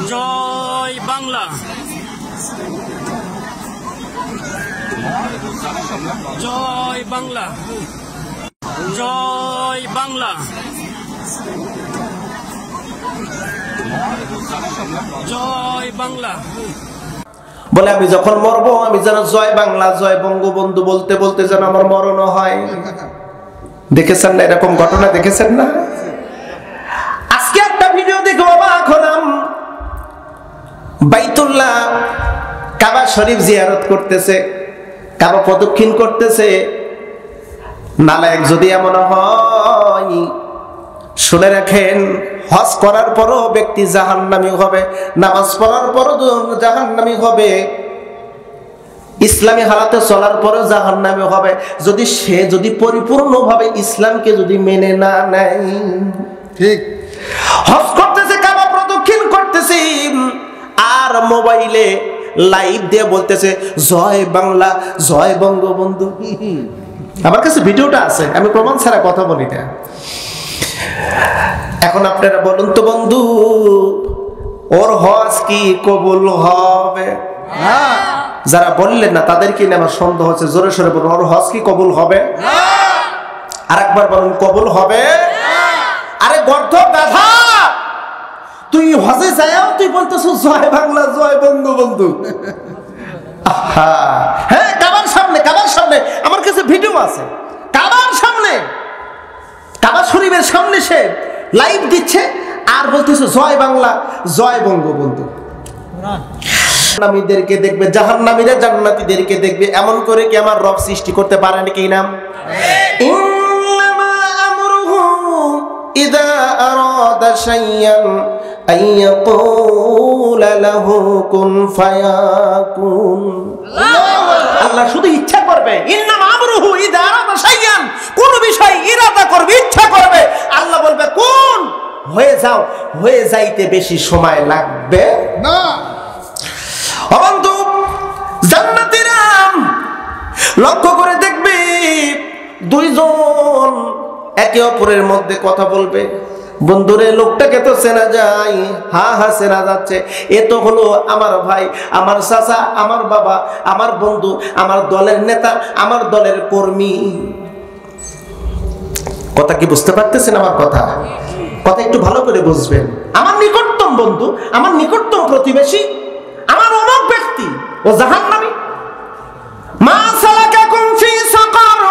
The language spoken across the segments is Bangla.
জয় বাংলা, জয় বাংলা, জয় বাংলা, জয় বাংলা। বলে আমি যখন মরবো আমি যেন জয় বাংলা জয় বঙ্গবন্ধু বলতে বলতে যেন আমার মরণ হয়। দেখেছেন না এরকম ঘটনা? দেখেছেন না? আজকে একটা ভিডিও দেখে অবাক হলাম। বাইতুল্লাহ কাবা শরীফ জিয়ারত করতেছে, কাবা প্রদক্ষিণ করতেছে। নালায়েক যদি এমন হয়, শুনে রাখেন, হজ করার পরও ব্যক্তি জাহান্নামী হবে, নামাজ পড়ার পরও জাহান্নামী হবে, ইসলামী হালাতে চলার পরেও জাহান্নামী হবে যদি সে পরিপূর্ণভাবে ইসলামকে যদি মেনে না নেয়। ঠিক, হজ করতেছে, কাবা প্রদক্ষিণ করতেছে, আর মোবাইলে লাইভ দিয়ে বলতেছে জয় বাংলা জয় বঙ্গবন্ধু। আমার কাছে ভিডিওটা আছে, আমি প্রমাণ ছাড়া কথা বলি না। এখন আপনারা বলুন তো বন্ধু, ওর হজ কি কবুল হবে? যারা বললেন না তাদেরকে নিয়ে আমার সন্দেহ হচ্ছে। জোরে সোরে বলুন, ওর হজ কি কবুল হবে? আরেকবার বলুন, কবুল হবে? আরে গর্ধ গাধা, তুই হজে যাও তুই বলতেছ জয় বাংলা জয় বঙ্গবন্ধু। হ্যাঁ, কাবার সামনে, কাবার সামনে আমার কাছে ভিডিও আছে। কাবার সামনে, কাবা শরীফের সামনে সে লাইভ দিচ্ছে আর বলতেছে জয় বাংলা জয় বঙ্গবন্ধু। জাহান্নামীদেরকে দেখবে, জাহান্নামীরা জান্নাতীদেরকে দেখবে। এমন করে কি আমার রব সৃষ্টি করতে পারেন কি না? ইন্নামা আমরুহু ইযা আরাদা শাইয়ান আইয়াকুলা লাহু কুন ফায়াকুন। আল্লাহ শুধু ইচ্ছা করবে। ইন্নামা আমরুহু ইযা আরাদা শাইয়ান, কোন বিষয় ইরাদা করবে, ইচ্ছা করবে, আল্লাহ বলবে কোন, হয়ে যাও। হয়ে যাইতে বেশি সময় লাগবে না। বন্ধু, জান্নাতীরা লক্ষ্য করে দেখবে, দুইজন একে অপরের মধ্যে কথা বলবে। বন্ধুরে, লোকটাকে তো চেনা যায়, হ্যাঁ হ্যাঁ চেনা যাচ্ছে, এ তো হলো আমার ভাই, আমার চাচা, আমার বাবা, আমার বন্ধু, আমার দলের নেতা, আমার দলের কর্মী। কথা কি বুঝতে পারতেছেন আমার কথা? কথা একটু ভালো করে বুঝবেন। আমার নিকটতম বন্ধু, আমার নিকটতম প্রতিবেশী, আমার অমুক ব্যক্তি, ও জাহান্নামী। মা সালাকাকুম ফি সাকার,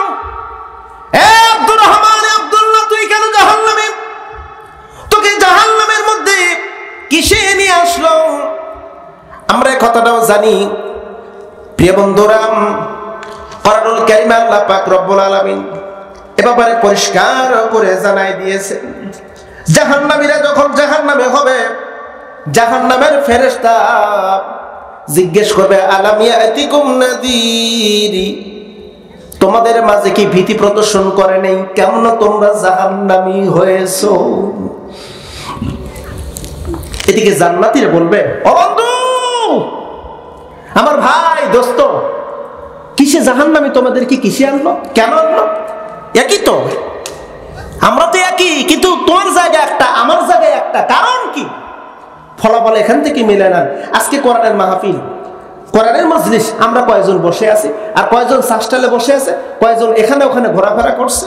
এ আব্দুর রহমান, আব্দুল্লাহ, তুই কেন জাহান্নামী? তোকে জাহান্নামের মধ্যে কিসে নিয়ে আসলো? আমরা এই কথাটাও জানি। প্রিয় বন্ধুরা, কোরআনুল কারীমে আল্লাহ পাক রব্বুল আলামিন এ ব্যাপারে পরিষ্কার করে জানাই দিয়েছে। জাহান্নামীরা যখন জাহান্নামে হবে, জাহান্নামের ফেরেশতা জিজ্ঞেস করবে, আলাম ইয়াতিকুম নাযীর, তোমাদের মাঝে কি ভীতি প্রদর্শন করে নেই? কেমন তোমরা জাহান্নামী হয়েছো? এদিকে জান্নাতীরা বলবে, ও বন্ধু, আমার ভাই, দোস্ত, কিসে জাহান্নামী? তোমাদের কি কিসে আনলো? কেন আনলো? একই তো, আমরা তো একই, কিন্তু তোমার জায়গায় একটা, আমার জায়গায় একটা। কারণ কি? ফলাফল এখান থেকে মিলে না। আজকে কোরআনের মাহফিল, কোরআনের মজলিস, আমরা কয়জন বসে আছি, আর কয়জন সাস্টালে বসে আছে, কয়জন এখানে ওখানে ঘোরাফেরা করছে,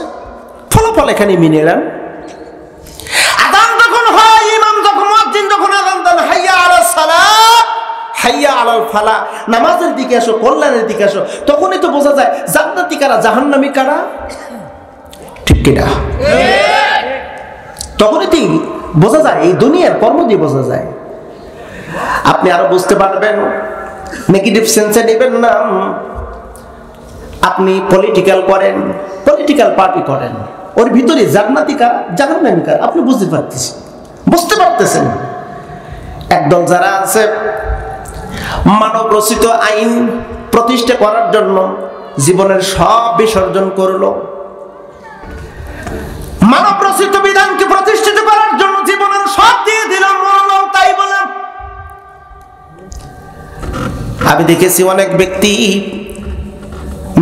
ফলাফল এখানে মিলে না। আযান যখন হয়, ইমাম যখন, মুয়াজ্জিন যখন আযান দেন, হাইয়া আলাস সালাত হাইয়া আলাল ফালাহ, নামাজের দিকে আসো, কল্যাণের দিকে আসো, তখনই তো বোঝা যায় জান্নাতি কারা, জাহান্নামী কারা। ঠিক কিনা? তখনই তো বোঝা যায়, এই দুনিয়ার কর্ম দিয়ে বোঝা যায়। আপনি আরো বুঝতে পারবেন, নেগেটিভ সেন্সে নেবেন না। আপনি পলিটিক্যাল করেন, পলিটিক্যাল পার্টি করেন, ওর ভিতরে জান্নাতি কারা, জাহান্নামী কারা আপনি বুঝতে পারতেছেন। একদল যারা আছে মানব রচিত আইন প্রতিষ্ঠা করার জন্য জীবনের সব বিসর্জন করলো, মানব রচিত বিধানকে প্রতিষ্ঠিত করার জন্য জীবনের সব দিয়ে দিল, মরলো তাই বলে। আমি দেখেছি অনেক ব্যক্তি,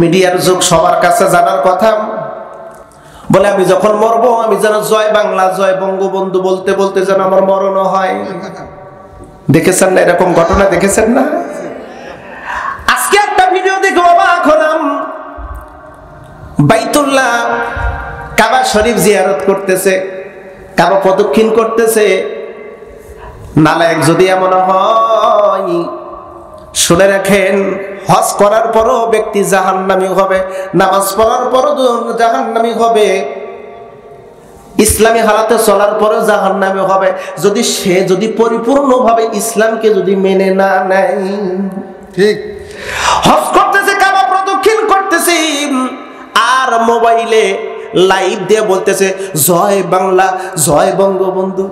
মিডিয়ার যুগ, সবার কাছে জানার কথা, বলে আমি যখন মরবো আমি যেন জয় বাংলা জয় বঙ্গবন্ধু বলতে বলতে যেন আমার মরণ হয়। দেখেছেন না এরকম ঘটনা? দেখেছেন না? আজকে একটা ভিডিও দেখে অবাক হলাম। বাইতুল্লাহ কাবা শরীফ জিয়ারত করতেছে, কাবা প্রদক্ষিণ করতেছে। নালায়েক যদি এমন হয়, শুনে রাখেন, হজ করার পরও ব্যক্তি জাহান্নামী হবে, নামাজ পড়ার পরও জাহান্নামী হবে, ইসলামী হালাতে চলার পরেও জাহান্নামী হবে, যদি পরিপূর্ণভাবে ইসলামকে যদি মেনে না নেয়। ঠিক, হজ করতেছে, কাবা প্রদক্ষিণ করতেছে, আর মোবাইলে লাইভ দিয়ে বলতেছে জয় বাংলা, জয় বঙ্গবন্ধু।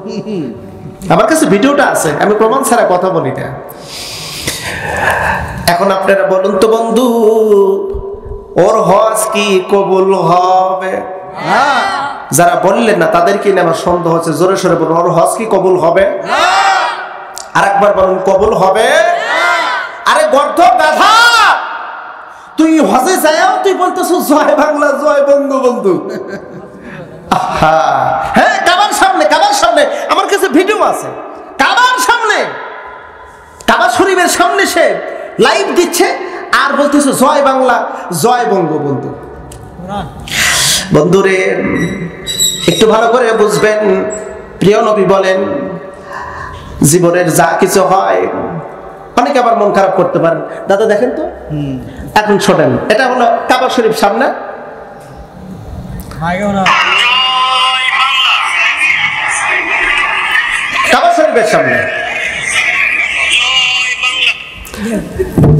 আমার কাছে ভিডিওটা আছে, আমি প্রমাণ ছাড়া কথা বলি না। এখন আপনারা বলুন তো বন্ধু, ওর হজ কি কবুল হবে? যারা বললেন না তাদেরকে নিয়ে আমার সন্দেহ হচ্ছে। জোরে সোরে বলুন, ওর হজ কি কবুল হবে? আর একবার বলুন, কবুল হবে? আরে গর্ধ গাধা, তুই হজে যাও, তুই বলতেছ জয় বাংলা, জয় বঙ্গবন্ধু। হ্যাঁ, কাবার সামনে, কাবার সামনে আমার কাছে ভিডিও আছে। কাবার সামনে, কাবা শরীফের সামনে সে লাইভ দিচ্ছে আর বলতেছে জয় বাংলা, জয় বঙ্গবন্ধু। বন্ধুরে, একটু ভালো করে বুঝবেন, প্রিয় নবী বলেন জীবনের যা কিছু হয়, অনেকে আবার মন খারাপ করতে পারেন। দাদা দেখেন তো, এখন শোনেন, এটা হলো কাবা শরীফ সামনে, কাবা শরীফের সামনে,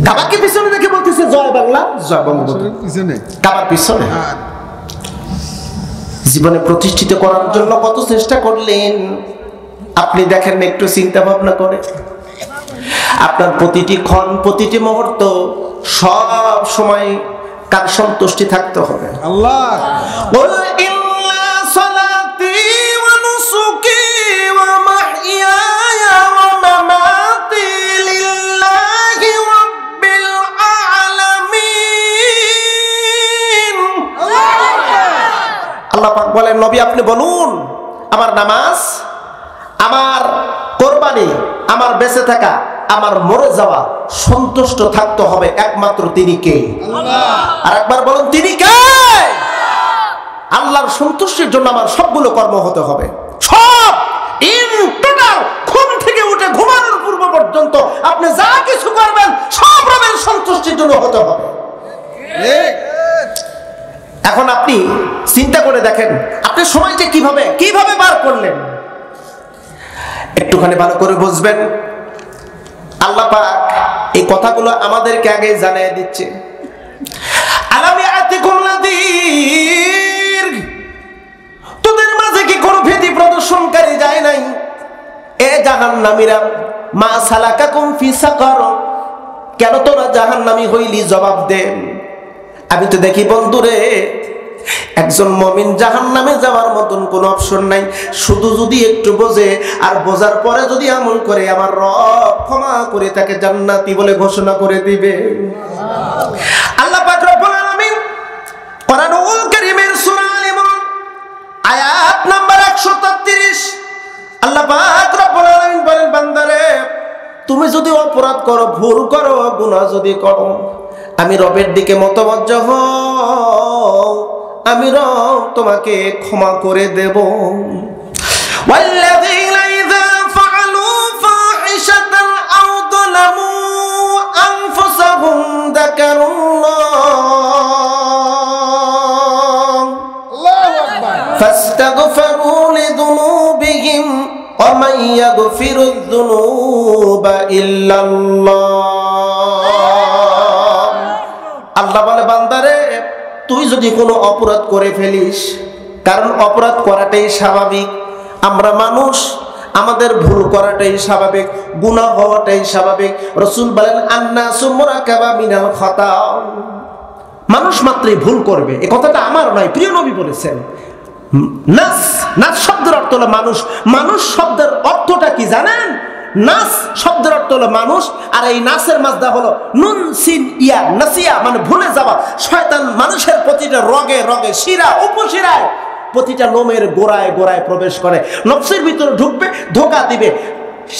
কাবাকে পিছনে দেখে বলতেছে জয় বাংলা, জয় বঙ্গবন্ধু। কাবার পিছনে জীবনে প্রতিষ্ঠিত করার জন্য কত চেষ্টা করলেন আপনি দেখেন, একটু চিন্তা ভাবনা করে। আপনার প্রতিটি ক্ষণ, প্রতিটি মুহূর্ত, সব সময় কার সন্তুষ্টি থাকতে হবে? আল্লাহ। আল্লাহ পাক বলেন, নবী আপনি বলুন, আমার নামাজ, আমার কোরবানি, আমার বেঁচে থাকা, আমার মরে যাওয়া সন্তুষ্ট থাকতে হবে একমাত্র তিনি কে? আল্লাহ। আর একবার বলুন, তিনি কে? আল্লাহর সন্তুষ্টির জন্য আমার সবগুলো কর্ম হতে হবে, সব ইন টোটাল, ঘুম থেকে উঠে ঘুমানোর পূর্ব পর্যন্ত আপনি যা কিছু করবেন সব রবের সন্তুষ্টির জন্য হতে হবে। এখন আপনি চিন্তা করে দেখেন, আপনি সময়টা কিভাবে বার করলেন? একটুখানি ভালো করে বুঝবেন। আল্লাহ পাক এই কথাগুলো আমাদেরকে আগে জানিয়ে দিচ্ছে। আলাম ইয়াতিকুম নাযীর, তোদের মাঝে কি কোনো ভীতি প্রদর্শনকারী যায় নাই? এ জাহান্নামীরা, মা সালাকাকুম ফি সাকার, কেন তোরা জাহান্নামী হইলি? জবাব দে। আমি তো দেখি বন্ধুরে, একজন মুমিন জাহান্নামে যাওয়ার মতন কোনো অপশন নাই, শুধু যদি একটু বোঝে আর বোঝার পরে যদি আমল করে, আমার রব ক্ষমা করে তাকে জান্নাতি বলে ঘোষণা করে দিবে। আল্লাহ পাক রব্বুল আলামিন কোরআনুল কারীমের সূরা আল ইমরান আয়াত নাম্বার 133 আল্লাহ পাক রব্বুল আলামিন বলেন, বান্দারে তুমি যদি অপরাধ করো, ভুল করো, গুনাহ যদি করো, আমি রবের দিকে মতবজ্জ হও, আমি রব তোমাকে ক্ষমা করে দেব। ওয়াল্লাযীনা ইযা ফাআলু ফাহিশাতান আও যালামু আনফুসাহুম যাকারুল্লাহ, আল্লাহু আকবার, ফাস্তাগফিরু লিযুনুবিহিম ওয়া মান ইয়াগফিরুয যুনুবা ইল্লাল্লাহ। আল্লাহ বলে, বান্দারে তুই যদি কোনো অপরাধ করে ফেলিস, কারণ অপরাধ করাটাই স্বাভাবিক, আমরা মানুষ, আমাদের ভুল করাটাই স্বাভাবিক, গুনাহ হওয়াটাই স্বাভাবিক। রাসূল বলেন, আন্নাসু মুরাক্কাবা মিনাল খাতা, মানুষ মাত্রই ভুল করবে। এই কথাটা আমার নয়, প্রিয় নবী বলেছেন। নাস, নাস শব্দের অর্থ হলো মানুষ। মানুষ শব্দের অর্থটা কি জানেন? নাস শব্দের অর্থ হলো মানুষ, আর এই নাসের মাজদা হলো নুন সিন ইয়া, নাসিয়া মানে ভুলে যাওয়া। শয়তান মানুষের প্রতিটা রগে রগে, শিরা উপশিরায়, প্রতিটা লোমের গোড়ায় গোড়ায় প্রবেশ করে, নফসের ভিতরে ঢুকবে, ধোঁকা দিবে।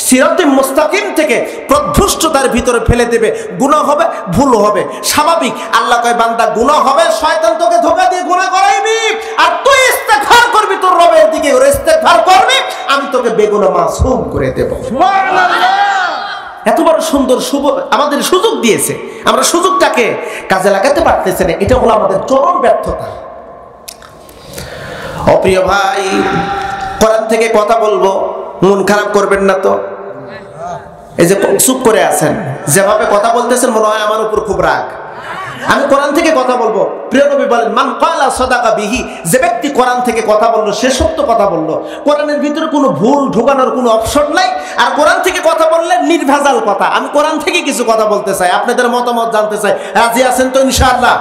সিরাতে মুস্তাকিম থেকে প্রভ্রষ্টতার ভিতরে ফেলে দেবে। গুনাহ হবে, ভুল হবে, স্বাভাবিক। আল্লাহ কয় বান্দা গুনাহ হবে, শয়তান তোকে ধোঁকা দিয়ে গুনাহ করাইবি, আর তুই ইস্তেগফার করবি তোর রবের দিকে, ওর ইস্তেগফার করবি, আমি তোকে বেগুনাহ মাসুম করে দেব। সুবহানাল্লাহ। এত বড় সুন্দর শুভ আমাদের সুযোগ দিয়েছে, আমরা সুযোগটাকে কাজে লাগাতে পারতেছি না, এটা হলো আমাদের চরম ব্যর্থতা। অপ্রিয় ভাই, কোরআন থেকে কথা বলবো, মন খারাপ করবেন না তো। এই যে চুপ করে আছেন, যেভাবে কথা বলতেছেন মনে হয় আমার উপর খুব রাগ। আমি কোরআন থেকে কথা বলবো। প্রিয় নবী বলেন, মান ক্বালা সাদাকা বিহি, যে ব্যক্তি কোরআন থেকে কথা বললো সে সত্য কথা বললো। কোরআনের ভিতরে কোনো ভুল ঢোকানোর কোনো অপশন নাই। আর কোরআন থেকে কথা বললে নির্ভেজাল কথা। আমি কোরআন থেকে কিছু কথা বলতে চাই, আপনাদের মতামত জানতে চাই। রাজি আছেন তো ইনশাআল্লাহ?